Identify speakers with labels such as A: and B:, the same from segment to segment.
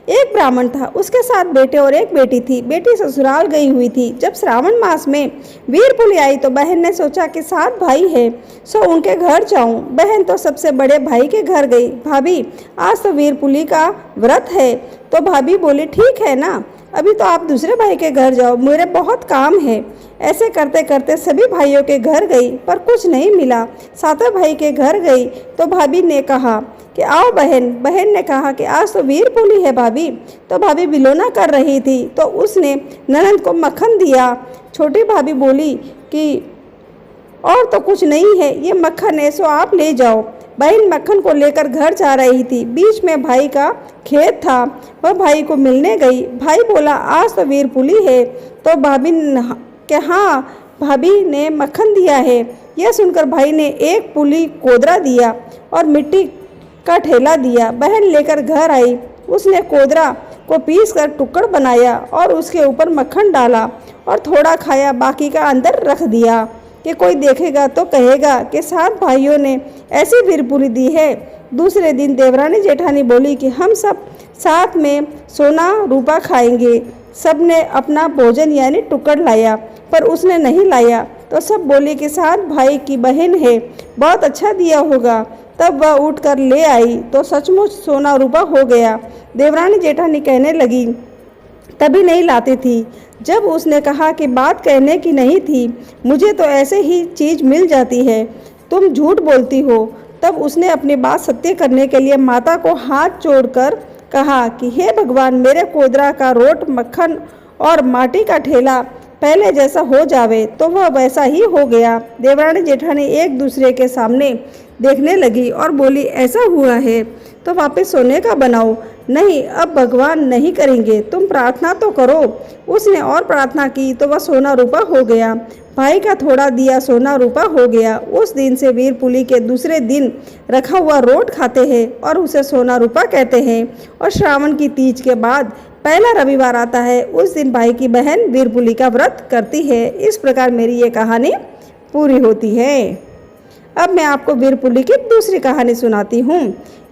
A: एक ब्राह्मण था, उसके 7 बेटे और 1 बेटी थी। बेटी ससुराल गई हुई थी। जब श्रावण मास में वीरपुली आई तो बहन ने सोचा कि 7 भाई है, सो उनके घर जाऊं। बहन तो सबसे बड़े भाई के घर गई। भाभी, आज तो वीरपुली का व्रत है। तो भाभी बोली, ठीक है ना, अभी तो आप दूसरे भाई के घर जाओ, मेरे बहुत काम है। ऐसे करते करते सभी भाइयों के घर गई, पर कुछ नहीं मिला। 7वें भाई के घर गई तो भाभी ने कहा कि आओ बहन। बहन ने कहा कि आज तो वीरपुली है भाभी। तो भाभी बिलोना कर रही थी तो उसने ननंद को मक्खन दिया। छोटी भाभी बोली कि और तो कुछ नहीं है, ये मक्खन है, सो आप ले जाओ। बहन मक्खन को लेकर घर जा रही थी। बीच में भाई का खेत था, वह भाई को मिलने गई। भाई बोला, आज तो वीरपुली है। तो भाभी कि हाँ, भाभी ने मक्खन दिया है। यह सुनकर भाई ने 1 पुली कोदरा दिया और मिट्टी का ठेला दिया। बहन लेकर घर आई। उसने कोदरा को पीस कर टुकड़ बनाया और उसके ऊपर मक्खन डाला और थोड़ा खाया, बाकी का अंदर रख दिया कि कोई देखेगा तो कहेगा कि 7 भाइयों ने ऐसी वीरपुली दी है। दूसरे दिन देवरानी जेठानी बोली कि हम सब साथ में सोना रूपा खाएंगे। सब ने अपना भोजन यानी टुकड़ लाया, पर उसने नहीं लाया। तो सब बोले कि 7 भाई की बहन है, बहुत अच्छा दिया होगा। तब वह उठकर ले आई तो सचमुच सोना रूपा हो गया। देवरानी जेठानी कहने लगी, तभी नहीं लाती थी जब उसने कहा कि बात कहने की नहीं थी, मुझे तो ऐसे ही चीज़ मिल जाती है, तुम झूठ बोलती हो। तब उसने अपनी बात सत्य करने के लिए माता को हाथ जोड़कर कहा कि हे भगवान, मेरे कोदरा का रोट, मक्खन और माटी का ठेला पहले जैसा हो जावे। तो वह वैसा ही हो गया। देवरानी जेठानी एक दूसरे के सामने देखने लगी और बोली, ऐसा हुआ है तो वापस सोने का बनाओ। नहीं, अब भगवान नहीं करेंगे, तुम प्रार्थना तो करो। उसने और प्रार्थना की तो वह सोना रूपा हो गया। भाई का थोड़ा दिया सोना रूपा हो गया। उस दिन से वीरपुली के दूसरे दिन रखा हुआ रोट खाते हैं और उसे सोना रूपा कहते हैं। और श्रावण की तीज के बाद पहला रविवार आता है, उस दिन भाई की बहन वीरपुली का व्रत करती है। इस प्रकार मेरी ये कहानी पूरी होती है। अब मैं आपको वीरपुली की दूसरी कहानी सुनाती हूँ।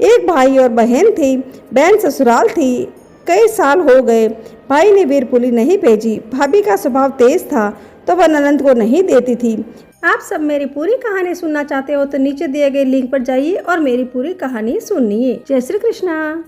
A: एक भाई और बहन थी। बहन ससुराल थी, कई साल हो गए। भाई ने वीरपुली नहीं भेजी। भाभी का स्वभाव तेज था तो वह ननंद को नहीं देती थी। आप सब मेरी पूरी कहानी सुनना चाहते हो तो नीचे दिए गए लिंक पर जाइए और मेरी पूरी कहानी सुनिए। जय श्री कृष्णा।